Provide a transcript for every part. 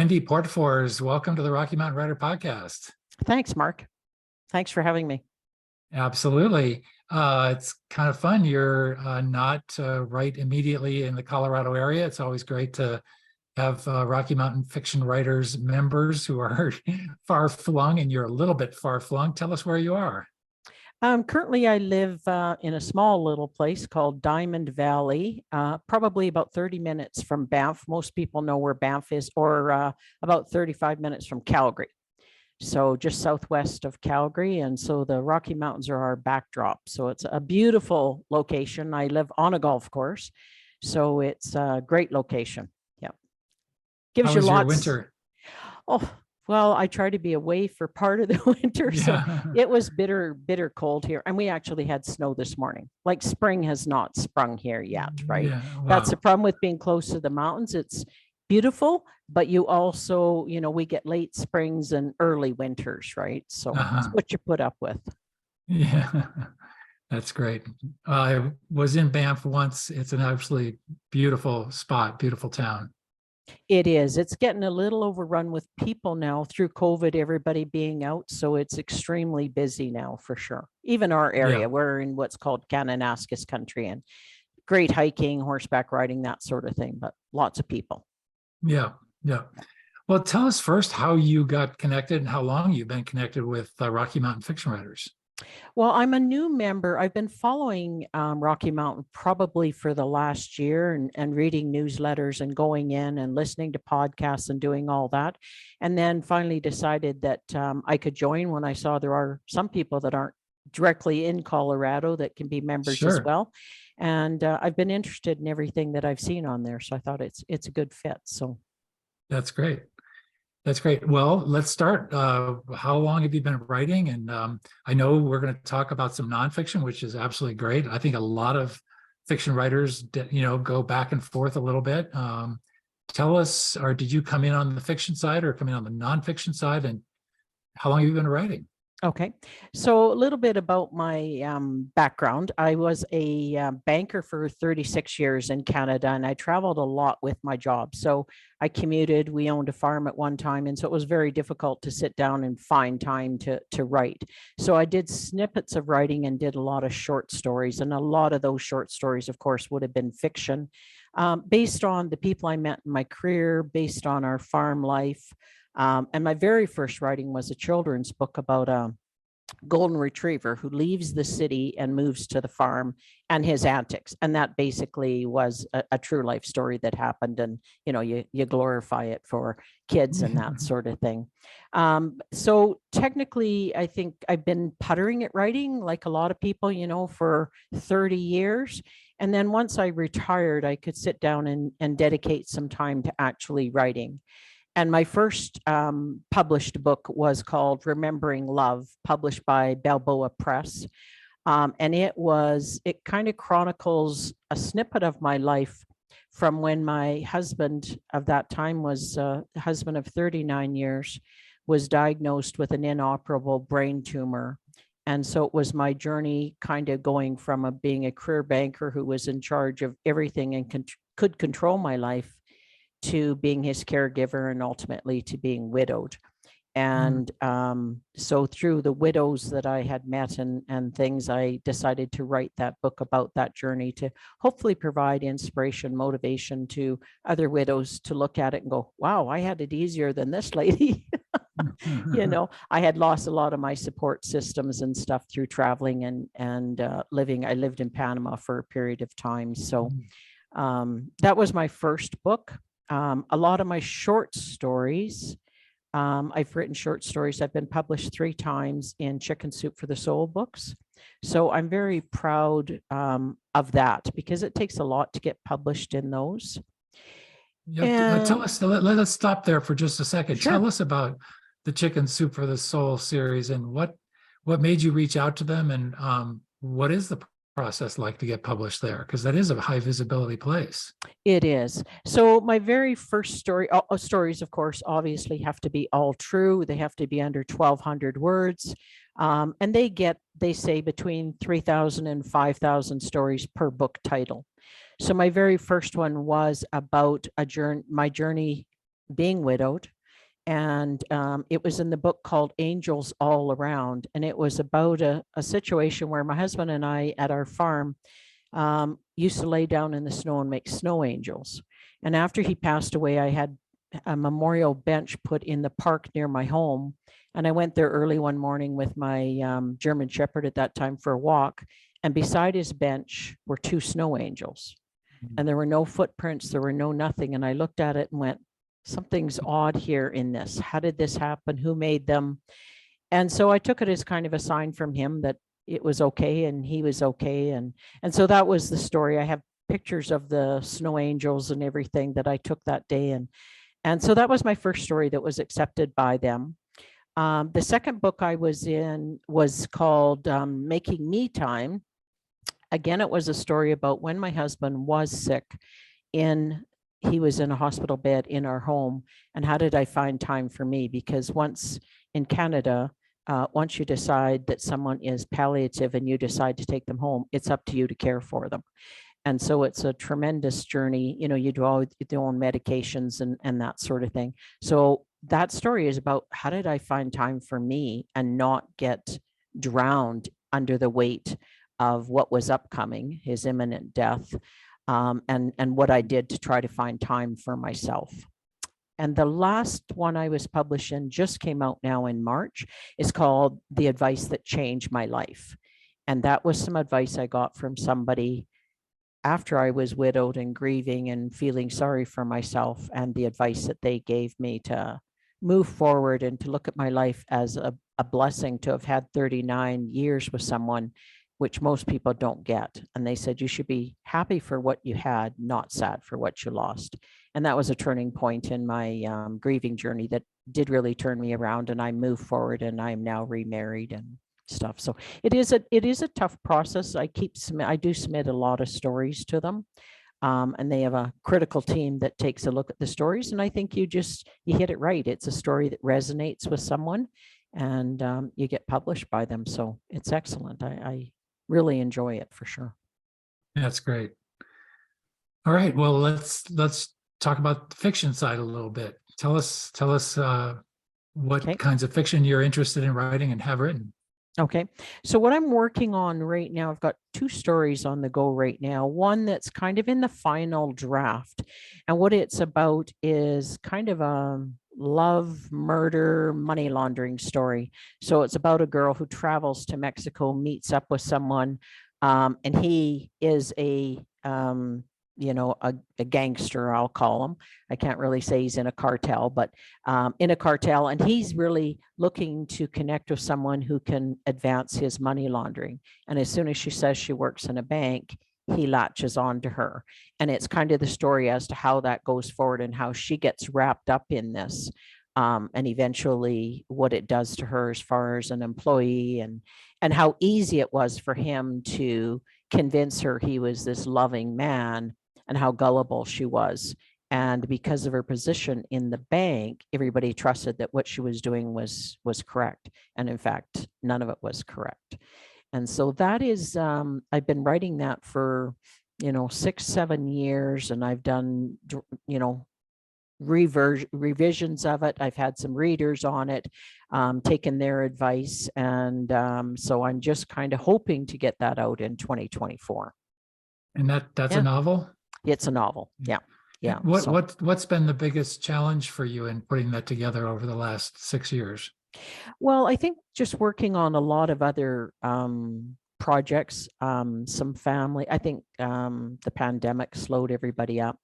Wendy Portfors, welcome to the Rocky Mountain Writer Podcast. Thanks, Mark. Thanks for having me. Absolutely. It's kind of fun. You're not right immediately in the Colorado area. It's always great to have Rocky Mountain fiction writers members who are far flung, and you're a little bit far flung. Tell us where you are. Currently, I live in a small little place called Diamond Valley, probably about 30 minutes from Banff. Most people know where Banff is, or about 35 minutes from Calgary. So just southwest of Calgary. And so the Rocky Mountains are our backdrop. So it's a beautiful location. I live on a golf course. So it's a great location. Yeah. Gives you lots. Your winter? Oh, well, I try to be away for part of the winter. So it was bitter cold here. And we actually had snow this morning. Like spring has not sprung here yet, right? Yeah, wow. That's the problem with being close to the mountains. It's beautiful, but you also, we get late springs and early winters, right? So that's what you put up with. Yeah, that's great. I was in Banff once. It's an absolutely beautiful spot, beautiful town. It is. It's getting a little overrun with people now through COVID, everybody being out. So it's extremely busy now for sure. Even our area, we're in what's called Kananaskis country, and great hiking, horseback riding, that sort of thing, but lots of people. Yeah. Well, tell us first how you got connected and how long you've been connected with Rocky Mountain fiction writers. Well, I'm a new member. I've been following Rocky Mountain probably for the last year and reading newsletters and going in and listening to podcasts and doing all that. And then finally decided that I could join when I saw there are some people that aren't directly in Colorado that can be members as well. And I've been interested in everything that I've seen on there. So I thought it's a good fit. So that's great. That's great. Well, let's start. How long have you been writing? And I know we're going to talk about some nonfiction, which is absolutely great. I think a lot of fiction writers, go back and forth a little bit. Tell us, or did you come in on the fiction side or come in on the nonfiction side? And how long have you been writing? Okay, so a little bit about my background. I was a banker for 36 years in Canada, and I traveled a lot with my job. So I commuted, we owned a farm at one time, and so it was very difficult to sit down and find time to write. So I did snippets of writing and did a lot of short stories, and a lot of those short stories, of course, would have been fiction, based on the people I met in my career, based on our farm life. And my very first writing was a children's book about a golden retriever who leaves the city and moves to the farm and his antics. And that basically was a true life story that happened. And, you glorify it for kids and that sort of thing. So technically, I think I've been puttering at writing like a lot of people, for 30 years. And then once I retired, I could sit down and dedicate some time to actually writing. And my first published book was called Remembering Love, published by Balboa Press. And it kind of chronicles a snippet of my life from when my husband of that time was a husband of 39 years, was diagnosed with an inoperable brain tumor. And so it was my journey kind of going from being a career banker who was in charge of everything and could control my life, to being his caregiver and ultimately to being widowed. And so through the widows that I had met and things, I decided to write that book about that journey to hopefully provide inspiration, motivation to other widows to look at it and go, wow, I had it easier than this lady. I had lost a lot of my support systems and stuff through traveling and living. I lived in Panama for a period of time. So that was my first book. A lot of my short stories, I've written short stories. I've been published 3 times in Chicken Soup for the Soul books. So I'm very proud of that because it takes a lot to get published in those. Tell us, let us stop there for just a second. Sure. Tell us about the Chicken Soup for the Soul series and what made you reach out to them, and what is the process like to get published there, because that is a high visibility place. It is. So my very first stories, of course, obviously have to be all true. They have to be under 1,200 words. And they say between 3,000 and 5,000 stories per book title. So my very first one was about my journey being widowed, And it was in the book called Angels All Around. And it was about a situation where my husband and I at our farm used to lay down in the snow and make snow angels. And after he passed away, I had a memorial bench put in the park near my home. And I went there early one morning with my German Shepherd at that time for a walk. And beside his bench were two snow angels. And there were no footprints, there were no nothing. And I looked at it and went, something's odd here in this. How did this happen? Who made them? And so I took it as kind of a sign from him that it was okay and he was okay. And so that was the story. I have pictures of the snow angels and everything that I took that day. And so that was my first story that was accepted by them. The second book I was in was called Making Me Time. Again, it was a story about when my husband was sick he was in a hospital bed in our home, and how did I find time for me? Because once in Canada, once you decide that someone is palliative and you decide to take them home, it's up to you to care for them. And so it's a tremendous journey. You know, you do all your own medications and that sort of thing. So that story is about how did I find time for me and not get drowned under the weight of what was upcoming, his imminent death, and what I did to try to find time for myself. And the last one I was published in just came out now in March. Is called The Advice That Changed My Life. And that was some advice I got from somebody after I was widowed and grieving and feeling sorry for myself, and the advice that they gave me to move forward and to look at my life as a blessing to have had 39 years with someone, which most people don't get. And they said, you should be happy for what you had, not sad for what you lost. And that was a turning point in my grieving journey that did really turn me around, and I moved forward, and I'm now remarried and stuff. So it is a tough process. I do submit a lot of stories to them. And they have a critical team that takes a look at the stories. And I think you hit it right. It's a story that resonates with someone, and you get published by them. So it's excellent. I really enjoy it for sure. That's great. All right. Well, let's talk about the fiction side a little bit. Tell us what kinds of fiction you're interested in writing and have written. Okay. So what I'm working on right now, I've got two stories on the go right now. One that's kind of in the final draft. And what it's about is kind of a love, murder, money laundering story. So it's about a girl who travels to Mexico, meets up with someone, and he is a gangster, I'll call him. I can't really say he's in a cartel, but in a cartel, and he's really looking to connect with someone who can advance his money laundering. And as soon as she says she works in a bank, he latches on to her. And it's kind of the story as to how that goes forward and how she gets wrapped up in this, and eventually what it does to her as far as an employee, and how easy it was for him to convince her he was this loving man, and how gullible she was. And because of her position in the bank, everybody trusted that what she was doing was correct. And in fact, none of it was correct. And so that is, I've been writing that for, 6-7 years, and I've done, revisions of it. I've had some readers on it, taken their advice. And so I'm just kind of hoping to get that out in 2024. And that's a novel? It's a novel. Yeah. Yeah. What's been the biggest challenge for you in putting that together over the last 6 years? Well, I think just working on a lot of other projects, some family, I think the pandemic slowed everybody up,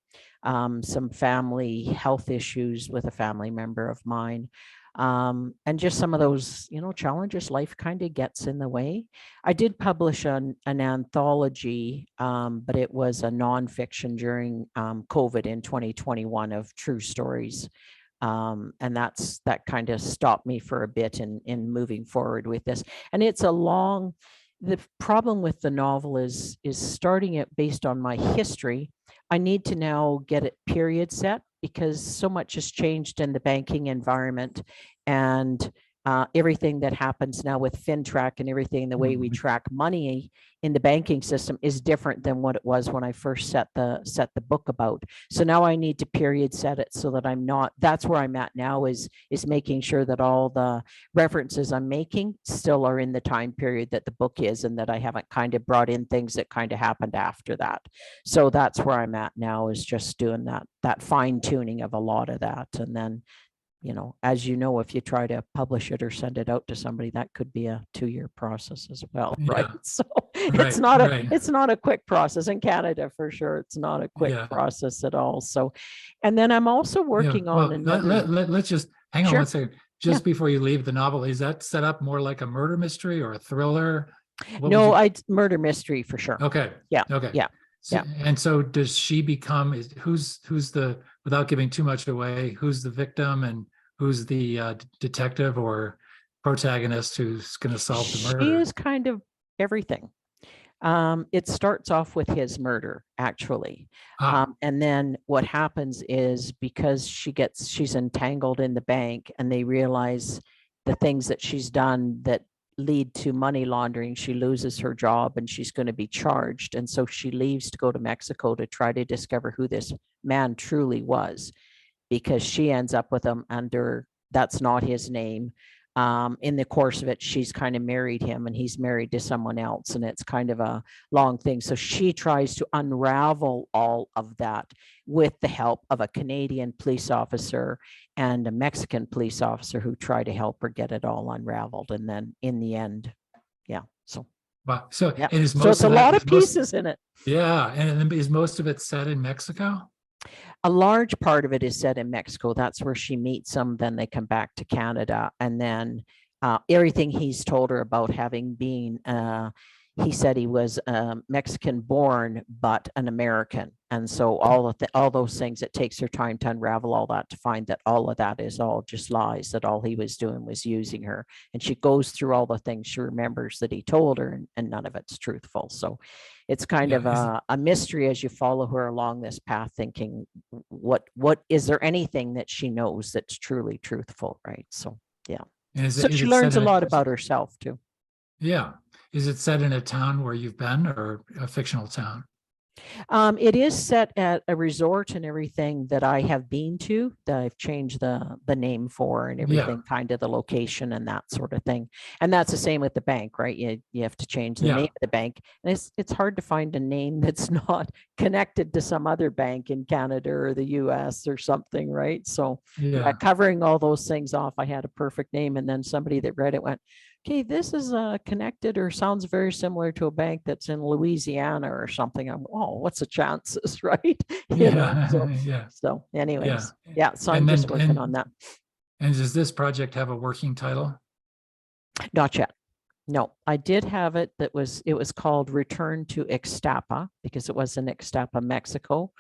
some family health issues with a family member of mine, and just some of those, challenges life kind of gets in the way. I did publish an anthology, but it was a nonfiction during COVID in 2021 of true stories. And that kind of stopped me for a bit in moving forward with this. And it's the problem with the novel is starting it based on my history. I need to now get it period set, because so much has changed in the banking environment, and everything that happens now with FinTrack and everything, the way we track money in the banking system is different than what it was when I first set the book about. So now I need to period set it so that I'm not, that's where I'm at now, is making sure that all the references I'm making still are in the time period that the book is, and that I haven't kind of brought in things that kind of happened after that. So that's where I'm at now, is just doing that fine tuning of a lot of that. And then, you know, as you know, if you try to publish it or send it out to somebody, that could be a 2-year process as well, right? Yeah. So Right, it's not a quick process in Canada, for sure. It's not a quick yeah. process at all. So, and then I'm also Yeah. working Well, on another. let's just hang on Sure. one second. Just before you leave the novel, is that set up more like a murder mystery or a thriller? What would No, you? I murder mystery for sure. Okay. Yeah. Okay. Yeah. So, Yeah. and so does she become, who's the, without giving too much away, who's the victim and who's the detective or protagonist who's going to solve the She murder? is kind of everything. It starts off with his murder, actually. And then what happens is, because she's entangled in the bank, and they realize the things that she's done that lead to money laundering, she loses her job and she's going to be charged. And so she leaves to go to Mexico to try to discover who this man truly was, because she ends up with him under, that's not his name. In the course of it, she's kind of married him and he's married to someone else, and it's kind of a long thing. So she tries to unravel all of that with the help of a Canadian police officer and a Mexican police officer who try to help her get it all unraveled. And then in the end, yeah. So Wow. So, yeah. and is So most it's a of that, lot of pieces in it. yeah. And is most of it set in Mexico? A large part of it is set in Mexico. That's where she meets them. Then they come back to Canada, and then everything he's told her about having been, he said he was Mexican born, but an American. And so all those things, it takes her time to unravel all that, to find that all of that is all just lies, that all he was doing was using her. And she goes through all the things she remembers that he told her, and none of it's truthful. So it's kind of a mystery as you follow her along this path, thinking, what is there anything that she knows that's truly truthful, right? So yeah. So she learns a lot about herself too. Yeah. Is it set in a town where you've been, or a fictional town? It is set at a resort and everything that I have been to, that I've changed the name for, and everything, kind of the location and that sort of thing. And that's the same with the bank, right? You have to change the name of the bank. And it's hard to find a name that's not connected to some other bank in Canada or the US or something, right? So covering all those things off, I had a perfect name. And then somebody that read it went, okay, this is connected or sounds very similar to a bank that's in Louisiana or something. I'm, oh, what's the chances, right? So anyways, so I'm just working on that. And does this project have a working title? Not yet. No, I did have it. It was called Return to Ixtapa, because it was in Ixtapa, Mexico.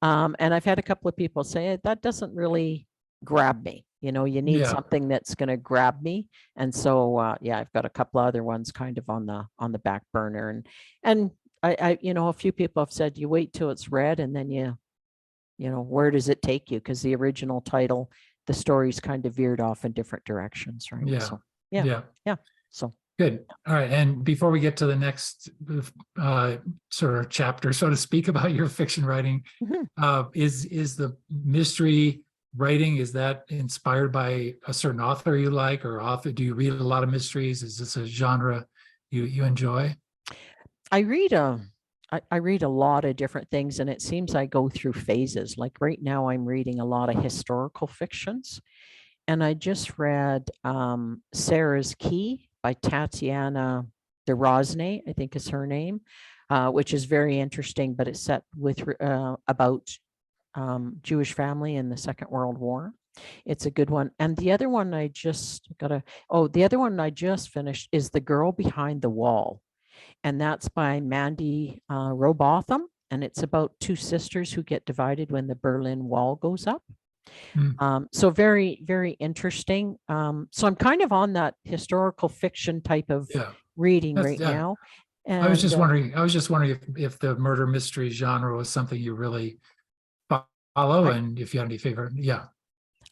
And I've had a couple of people say that doesn't really grab me. You know, you need something that's going to grab me. And so, I've got a couple of other ones kind of on the back burner. And I, a few people have said, you wait till it's read, and then you know, where does it take you? Because the original title, the story's kind of veered off in different directions, right? Yeah. So, So good. All right. And before we get to the next sort of chapter, so to speak, about your fiction writing, is the mystery writing, is that inspired by a certain author you like, or author? Do you read a lot of mysteries? Is this a genre you enjoy? I read a lot of different things, and it seems I go through phases. Like right now, I'm reading a lot of historical fictions, and I just read Sarah's Key by Tatiana de Rosnay, I think is her name, which is very interesting, but it's set with about Jewish family in the Second World War. It's a good one. And the other one I just finished is The Girl Behind the Wall. And that's by Mandy Robotham. And it's about two sisters who get divided when the Berlin Wall goes up. So very, very interesting. So I'm kind of on that historical fiction type of reading now. And I was just wondering if the murder mystery genre was something you really follow, and if you had any favorite.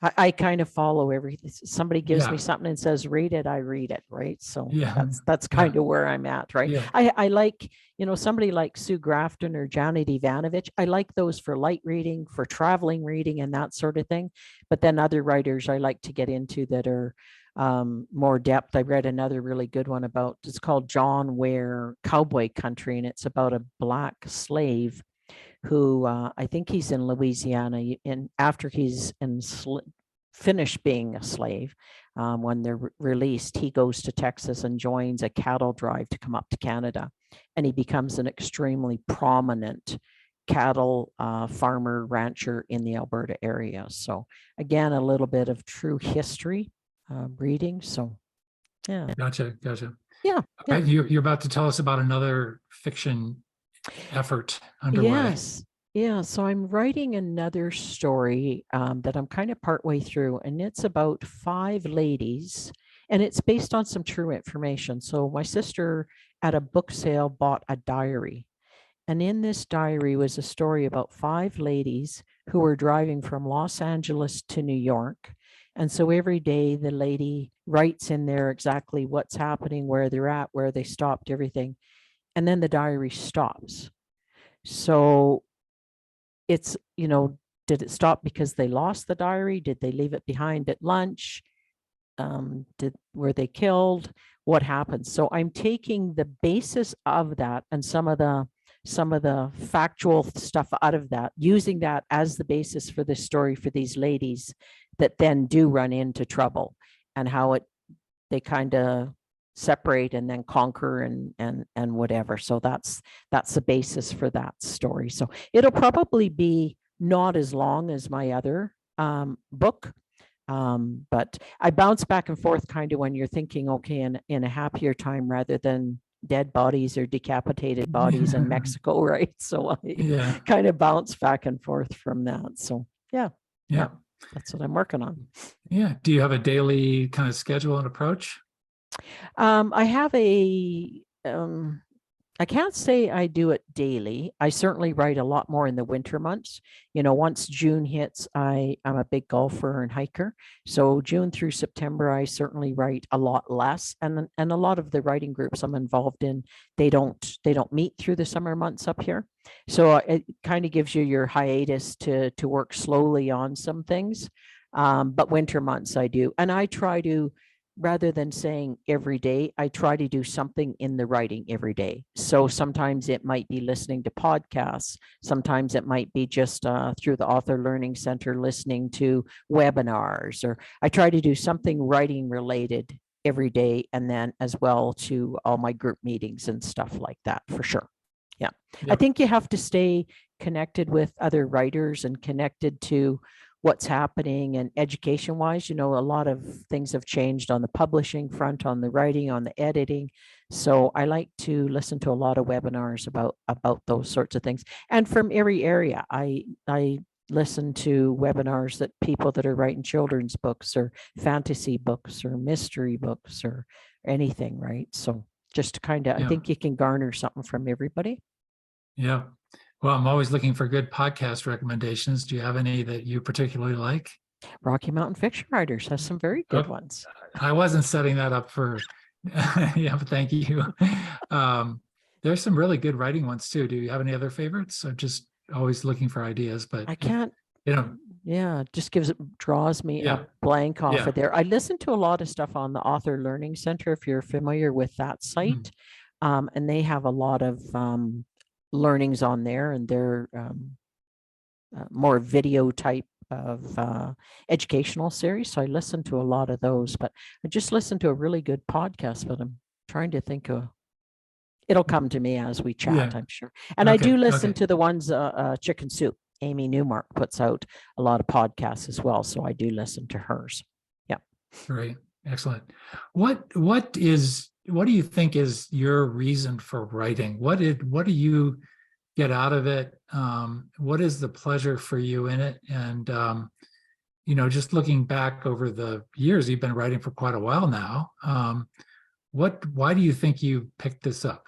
I kind of follow everything. Somebody gives me Yeah, something and says, read it, I read it, right? So yeah, that's yeah, kind of where I'm at, right? yeah, I like, somebody like Sue Grafton or Janet Ivanovich. I like those for light reading, for traveling reading and that sort of thing. But then other writers I like to get into that are more depth. I read another really good one about, it's called John Ware Cowboy Country, and it's about a Black slave who I think he's in Louisiana, and after he's finished being a slave, when they're released, he goes to Texas and joins a cattle drive to come up to Canada, and he becomes an extremely prominent cattle farmer rancher in the Alberta area. So again, a little bit of true history reading. So yeah, gotcha, gotcha. yeah, All yeah. right, you're about to tell us about another fiction effort underway. Yes. Yeah. So I'm writing another story that I'm kind of partway through, and it's about five ladies, and it's based on some true information. So my sister at a book sale bought a diary, and in this diary was a story about five ladies who were driving from Los Angeles to New York. And so every day the lady writes in there exactly what's happening, where they're at, where they stopped, everything. And then the diary stops. So it's, did it stop because they lost the diary? Did they leave it behind at lunch? Were they killed? What happened? So I'm taking the basis of that and some of the factual stuff out of that, using that as the basis for this story for these ladies that then do run into trouble, and how they kind of separate and then conquer and whatever. So that's the basis for that story. So it'll probably be not as long as my other book. But I bounce back and forth kind of when you're thinking, okay, in a happier time rather than dead bodies or decapitated bodies in Mexico, right? So I Yeah, kind of bounce back and forth from that. So yeah, yeah, yeah, that's what I'm working on. yeah. Do you have a daily kind of schedule and approach? I have I can't say I do it daily. I certainly write a lot more in the winter months. Once June hits, I'm a big golfer and hiker. So June through September, I certainly write a lot less. And a lot of the writing groups I'm involved in, they don't meet through the summer months up here. So it kind of gives you your hiatus to work slowly on some things. But winter months I do. And I try to, rather than saying every day, I try to do something in the writing every day. So sometimes it might be listening to podcasts. Sometimes it might be just through the Author Learning Center, listening to webinars, or I try to do something writing related every day. And then as well to all my group meetings and stuff like that, for sure. Yeah. I Yep. think you have to stay connected with other writers and connected to what's happening, and education wise, a lot of things have changed on the publishing front, on the writing, on the editing. So I like to listen to a lot of webinars about those sorts of things. And from every area, I listen to webinars that people that are writing children's books or fantasy books or mystery books or anything, right? So just to kind of, I Yeah, think you can garner something from everybody. yeah. Well, I'm always looking for good podcast recommendations. Do you have any that you particularly like? Rocky Mountain Fiction Writers has some very good Oh, ones. I wasn't setting that up for, yeah, but thank you. There's some really good writing ones too. Do you have any other favorites? I'm just always looking for ideas, but I can't, you know, yeah, just draws me a yeah, blank off yeah. of there. I listen to a lot of stuff on the Author Learning Center, if you're familiar with that Mm, site. And they have a lot of learnings on there, and they're more video type of educational series. So I listen to a lot of those, but I just listened to a really good podcast, but I'm trying to think of, it'll come to me as we chat, yeah. I'm sure. And I Okay. do listen Okay. to the ones, Chicken Soup. Amy Newmark puts out a lot of podcasts as well, so I do listen to hers. Yeah. Great. Excellent. What do you think is your reason for writing? What do you get out of it? What is the pleasure for you in it? And just looking back over the years, you've been writing for quite a while now. Why do you think you picked this up?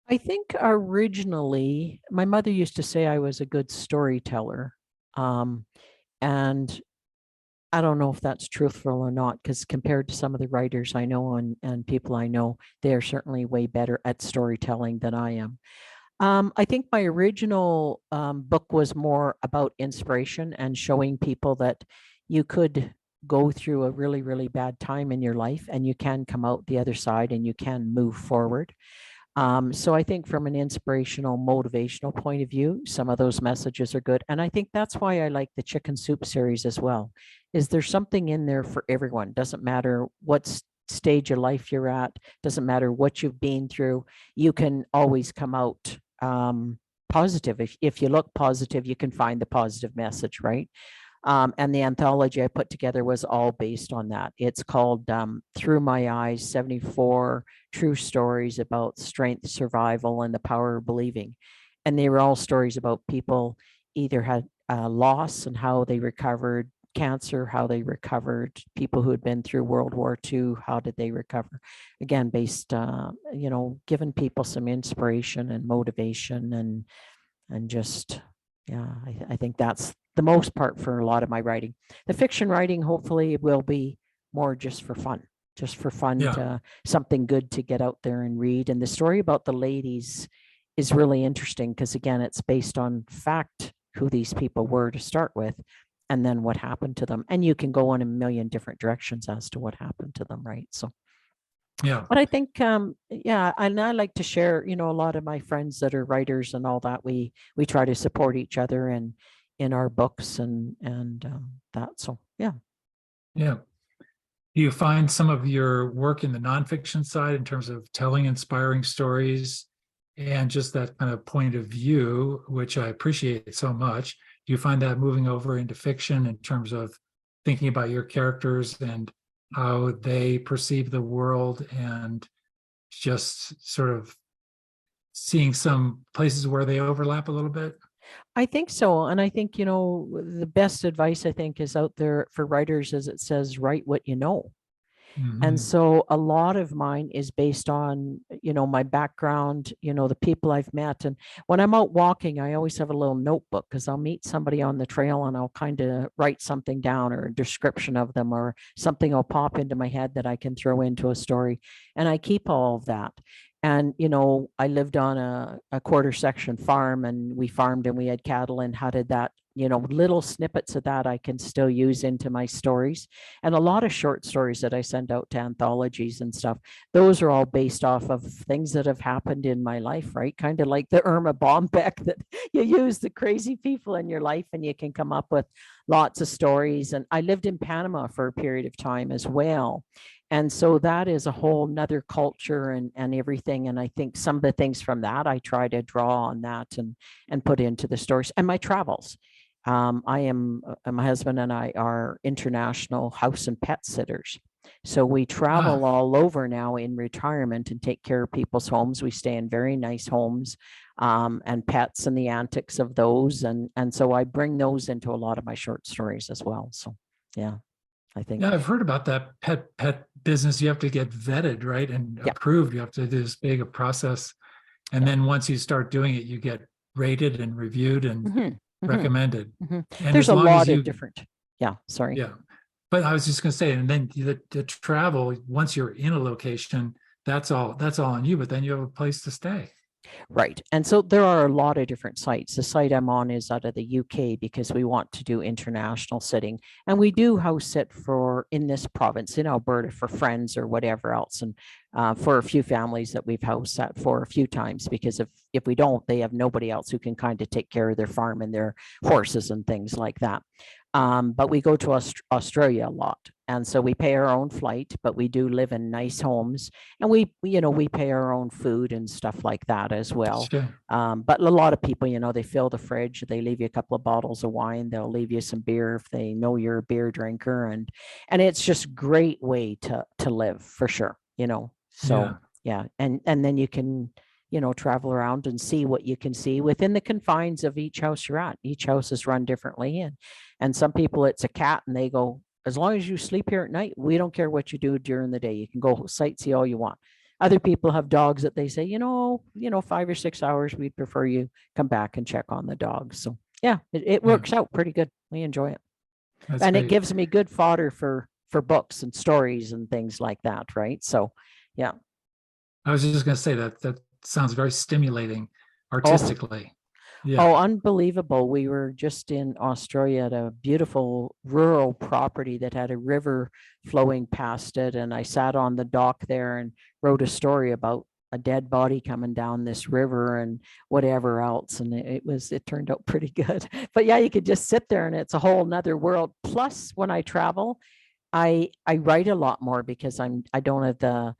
I think originally my mother used to say I was a good storyteller. Um, And I don't know if that's truthful or not, because compared to some of the writers I know and people I know, they are certainly way better at storytelling than I am. I think my original book was more about inspiration and showing people that you could go through a really, really bad time in your life and you can come out the other side and you can move forward. So I think from an inspirational, motivational point of view, some of those messages are good. And I think that's why I like the Chicken Soup series as well, is there's something in there for everyone. Doesn't matter what stage of life you're at, doesn't matter what you've been through, you can always come out positive. If you look positive, you can find the positive message, right? And the anthology I put together was all based on that. It's called Through My Eyes, 74 True Stories About Strength, Survival, and the Power of Believing. And they were all stories about people either had loss and how they recovered, cancer, how they recovered, people who had been through World War II, how did they recover? Again, based, giving people some inspiration and motivation and just, yeah, I think that's the most part for a lot of my writing. The fiction writing, hopefully, will be more just for fun, Yeah. to something good to get out there and read. And the story about the ladies is really interesting because, again, it's based on fact, who these people were to start with, and then what happened to them. And you can go in a million different directions as to what happened to them, right? So, Yeah. but I think, yeah, and I like to share, a lot of my friends that are writers and all that. We try to support each other and in our books and that. So, yeah. Yeah. Do you find some of your work in the nonfiction side in terms of telling inspiring stories and just that kind of point of view, which I appreciate so much? Do you find that moving over into fiction in terms of thinking about your characters and how they perceive the world and just sort of seeing some places where they overlap a little bit? I think so. And I think, the best advice I think is out there for writers is it says, write what you know. And Mhm. so a lot of mine is based on, my background, the people I've met. And when I'm out walking, I always have a little notebook because I'll meet somebody on the trail and I'll kind of write something down or a description of them or something will pop into my head that I can throw into a story. And I keep all of that. And, I lived on a quarter section farm and we farmed and we had cattle. And how did that, little snippets of that I can still use into my stories. And a lot of short stories that I send out to anthologies and stuff, those are all based off of things that have happened in my life, right? Kind of like the Irma Bombeck that you use the crazy people in your life and you can come up with lots of stories. And I lived in Panama for a period of time as well. And so that is a whole nother culture and everything. And I think some of the things from that, I try to draw on that and put into the stories and my travels. My husband and I are international house and pet sitters. So we travel Ah, all over now in retirement and take care of people's homes. We stay in very nice homes and pets and the antics of those. And so I bring those into a lot of my short stories as well. So, yeah, I think, yeah, I've heard about that pet business. You have to get vetted, right? And yeah, approved. You have to do this big a process. And yeah. then once you start doing it, you get rated and reviewed and Mhm, mhm, recommended. mhm. And There's as a long as lot of you, different, yeah, sorry. yeah. But I was just going to say, and then the travel, once you're in a location, that's all on you, but then you have a place to stay. Right. And so there are a lot of different sites. The site I'm on is out of the UK because we want to do international sitting. And we do house sit for in this province in Alberta for friends or whatever else. And for a few families that we've house sat for a few times because if we don't, they have nobody else who can kind of take care of their farm and their horses and things like that. But we go to Australia a lot. And so we pay our own flight, but we do live in nice homes and we pay our own food and stuff like that as well. Sure. But a lot of people, they fill the fridge, they leave you a couple of bottles of wine, they'll leave you some beer if they know you're a beer drinker. And it's just great way to live for sure. Yeah. So yeah. And then you can, travel around and see what you can see within the confines of each house you're at. Each house is run differently. And some people it's a cat and they go, as long as you sleep here at night, we don't care what you do during the day. You can go sightsee all you want. Other people have dogs that they say, 5 or 6 hours, we'd prefer you come back and check on the dogs. So yeah, it Yeah. works out pretty good. We enjoy it. That's And it great. gives me good fodder for books and stories and things like that, right? So, yeah. I was just going to say that that sounds very stimulating Oh, artistically. Yeah. oh, unbelievable. We were just in Australia at a beautiful rural property that had a river flowing past it. And I sat on the dock there and wrote a story about a dead body coming down this river and whatever else. And it turned out pretty good. But yeah, you could just sit there and it's a whole nother world. Plus, when I travel, I write a lot more because I don't have the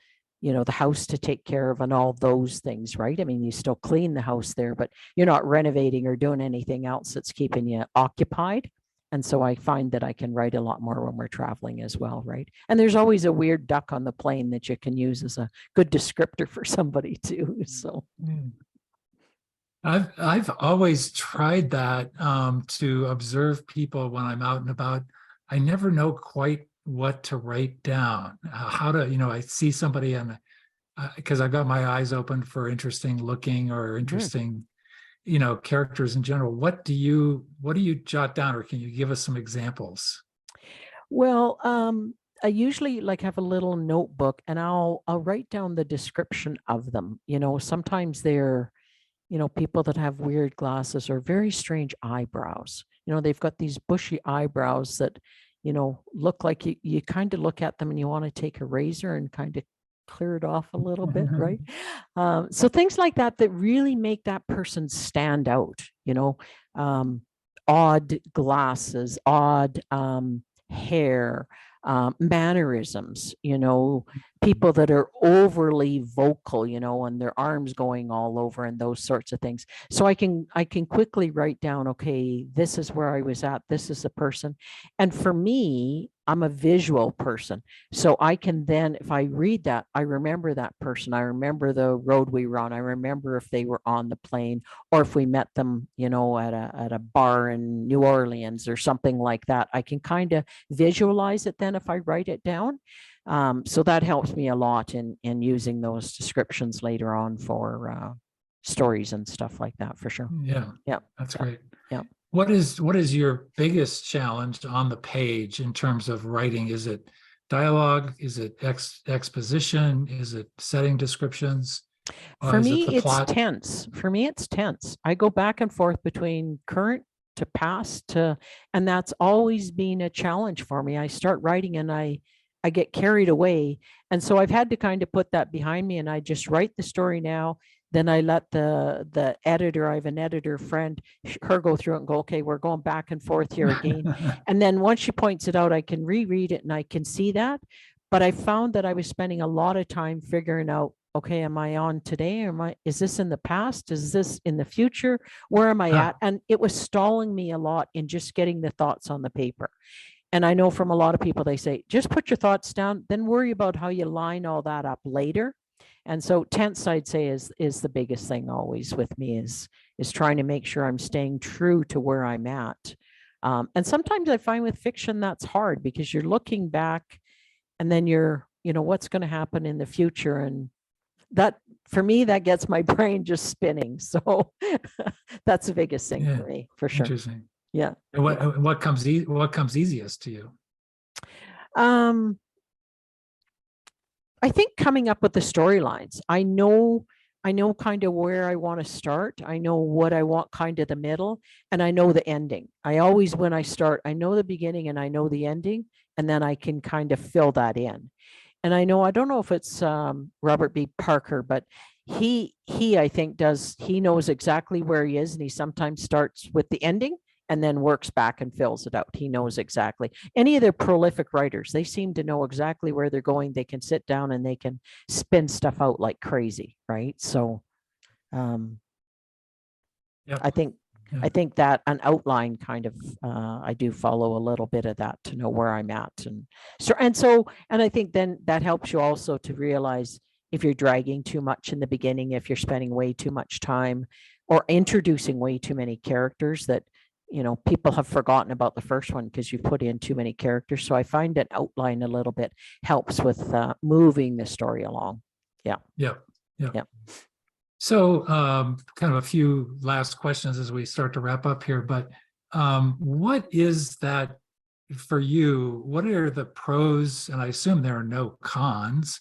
house to take care of and all those things, right? I mean, you still clean the house there, but you're not renovating or doing anything else that's keeping you occupied. And so I find that I can write a lot more when we're traveling as well, right? And there's always a weird duck on the plane that you can use as a good descriptor for somebody too. So Mm. I've always tried that to observe people when I'm out and about. I never know quite what to write down, how to, I see somebody and because I've got my eyes open for interesting looking or mhm. interesting, characters in general. What do you jot down, or can you give us some examples? Well, I usually like have a little notebook and I'll write down the description of them. Sometimes they're people that have weird glasses or very strange eyebrows. They've got these bushy eyebrows that, look like you kind of look at them and you want to take a razor and kind of clear it off a little bit, right? So things like that that really make that person stand out, um, odd glasses, odd hair, mannerisms, people that are overly vocal, and their arms going all over and those sorts of things. So I can quickly write down, okay, this is where I was at, this is the person. And for me, I'm a visual person. So I can then, if I read that, I remember that person. I remember the road we were on. I remember if they were on the plane or if we met them, at a bar in New Orleans or something like that. I can kind of visualize it then if I write it down. So that helps me a lot in using those descriptions later on for stories and stuff like that for sure. Yeah, Yeah. that's Yeah. great. Yeah. What is your biggest challenge on the page in terms of writing? Is it dialogue? Is it exposition? Is it setting descriptions? For Is it the me, it's plot? tense. For me, it's tense. I go back and forth between current to past and that's always been a challenge for me. I start writing and I get carried away. And so I've had to kind of put that behind me and I just write the story now. Then I let the editor, I have an editor friend, her go through it and go, okay, we're going back and forth here again. And then once she points it out, I can reread it and I can see that. But I found that I was spending a lot of time figuring out, okay, am I on today? Is this in the past? Is this in the future? Where am I at? And it was stalling me a lot in just getting the thoughts on the paper. And I know from a lot of people, they say, just put your thoughts down, then worry about how you line all that up later. And so tense, I'd say, is the biggest thing always with me is trying to make sure I'm staying true to where I'm at. And sometimes I find with fiction that's hard because you're looking back and then what's going to happen in the future. And that, for me, that gets my brain just spinning. So that's the biggest thing Yeah, for me, for sure. interesting. Yeah. And Yeah. what comes easiest to you? Um, I think coming up with the storylines. I know kind of where I want to start. I know what I want kind of the middle, and I know the ending. I always, when I start, I know the beginning and I know the ending, and then I can kind of fill that in. And I don't know if it's Robert B. Parker, but he I think he knows exactly where he is, and he sometimes starts with the ending and then works back and fills it out. He knows exactly. Any of the prolific writers, they seem to know exactly where they're going. They can sit down and they can spin stuff out like crazy, right? So um, Yep. I think Yeah. I think that an outline kind of I do follow a little bit of that to know where I'm at, and I think then that helps you also to realize if you're dragging too much in the beginning, if you're spending way too much time or introducing way too many characters that people have forgotten about the first one because you put in too many characters. So I find an outline a little bit helps with moving the story along. Yeah. Yep. Yep. Yeah. So kind of a few last questions as we start to wrap up here, but what is that for you, what are the pros? And I assume there are no cons,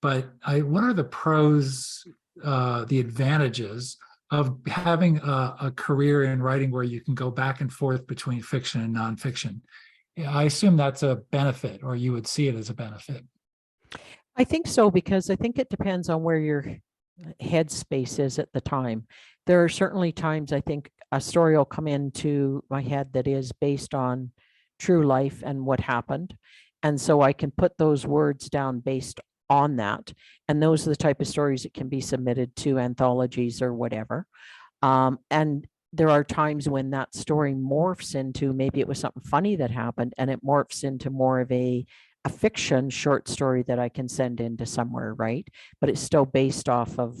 but what are the pros, the advantages of having a career in writing where you can go back and forth between fiction and nonfiction? I assume that's a benefit, or you would see it as a benefit. I think so, because I think it depends on where your headspace is at the time. There are certainly times I think a story will come into my head that is based on true life and what happened. And so I can put those words down based on that. And those are the type of stories that can be submitted to anthologies or whatever. And there are times when that story morphs into, maybe it was something funny that happened, and it morphs into more of a fiction short story that I can send into somewhere, right? But it's still based off of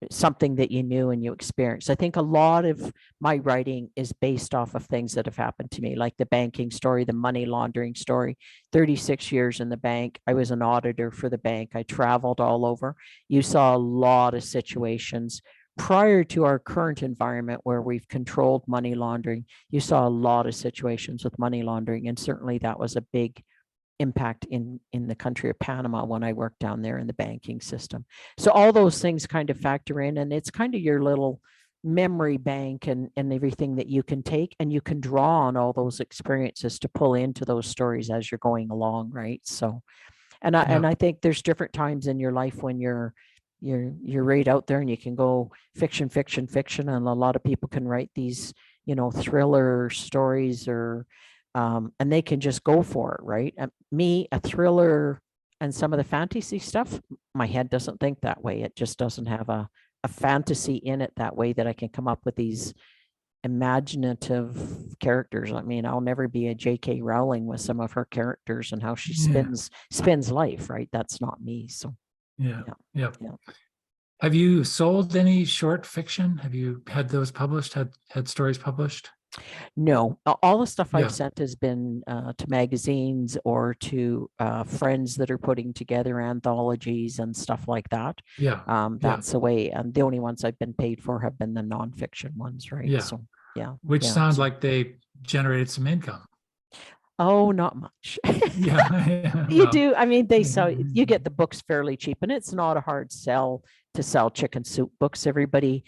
something that you knew and you experienced. I think a lot of my writing is based off of things that have happened to me, like the banking story, the money laundering story. 36 years in the bank. I was an auditor for the bank. I traveled all over. You saw a lot of situations prior to our current environment where we've controlled money laundering. You saw a lot of situations with money laundering, and certainly that was a big impact in the country of Panama when I worked down there in the banking system. So all those things kind of factor in, and it's kind of your little memory bank and everything that you can take, and you can draw on all those experiences to pull into those stories as you're going along, right? So, and I think there's different times in your life when you're right out there and you can go fiction, and a lot of people can write these, thriller stories or and they can just go for it, right? Me, a thriller and some of the fantasy stuff, my head doesn't think that way. It just doesn't have a fantasy in it that way that I can come up with these imaginative characters. I mean, I'll never be a J.K. Rowling with some of her characters and how she spins life, right? That's not me. So yeah. yeah. Have you sold any short fiction? Have you had those published, had stories published? No, all the stuff I've sent has been to magazines or to friends that are putting together anthologies and stuff like that. That's the way. And the only ones I've been paid for have been the nonfiction ones, right? So which sound like they generated some income. Oh, not much. You well, do. I mean, they sell, you get the books fairly cheap, and it's not a hard sell to sell chicken soup books. Everybody,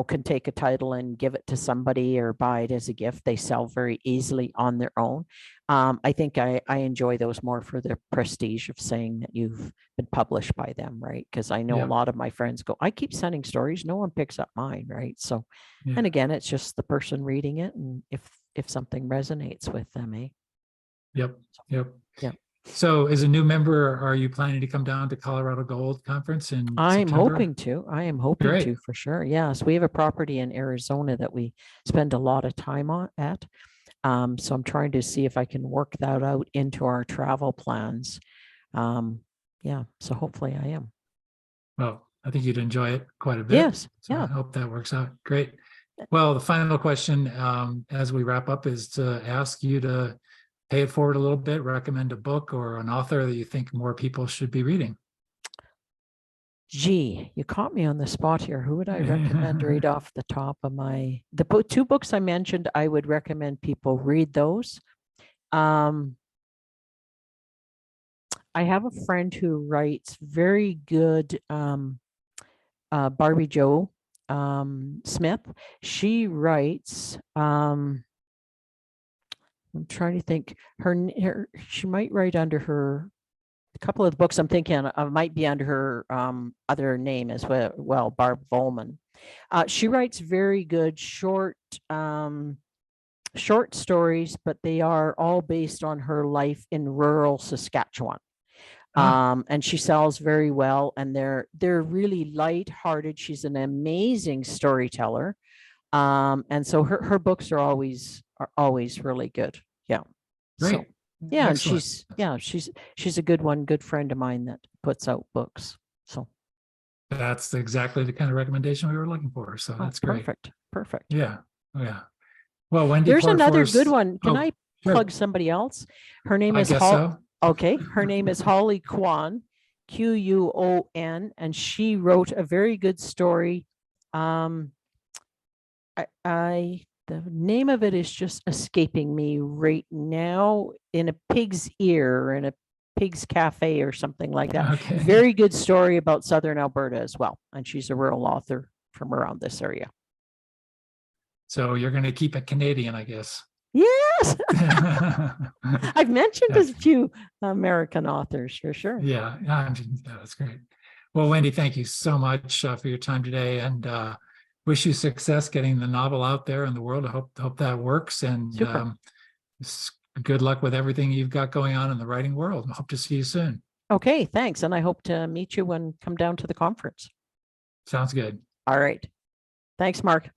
can take a title and give it to somebody or buy it as a gift. They sell very easily on their own. I think I enjoy those more for the prestige of saying that you've been published by them, right? Because I know a lot of my friends go, I keep sending stories, no one picks up mine, right? So, and again, it's just the person reading it, and if something resonates with them, eh? Yep. Yeah. So as a new member, are you planning to come down to Colorado Gold Conference in I'm September? hoping to. I am hoping to for sure. Yes, we have a property in Arizona that we spend a lot of time at. So I'm trying to see if I can work that out into our travel plans. So hopefully I am. Well, I think you'd enjoy it quite a bit. Yes. So I hope that works out. Great. Well, the final question as we wrap up is to ask you to pay it forward a little bit, recommend a book or an author that you think more people should be reading. Gee, you caught me on the spot here. Who would I recommend right off the top of the two books I mentioned? I would recommend people read those. I have a friend who writes very good Barbie Jo Smith. She writes I'm trying to think. She might write under her. A couple of the books I'm thinking might be under her other name as well, Barb Volman. She writes very good short stories, but they are all based on her life in rural Saskatchewan. And she sells very well, and they're really light-hearted. She's an amazing storyteller. And so her books are always really good. Yeah. Great. So, yeah, excellent. and she's a good one, good friend of mine that puts out books. So that's exactly the kind of recommendation we were looking for. So that's great. Perfect. Yeah. Well, Wendy There's Portfors, another good one. Can I plug somebody else? Her name is Okay. Her name is Holly Kwan, Quon, and she wrote a very good story. I the name of it is just escaping me right now. In a pig's ear, in a pig's cafe or something like that. Okay. Very good story about Southern Alberta as well. And she's a rural author from around this area. So you're going to keep it Canadian, I guess. Yes. I've mentioned a That's- few American authors for sure. Yeah, that's great. Well, Wendy, thank you so much for your time today, and wish you success getting the novel out there in the world. I hope that works, and Super. good luck with everything you've got going on in the writing world. I hope to see you soon. Okay, thanks. And I hope to meet you when come down to the conference. Sounds good. All right. Thanks, Mark.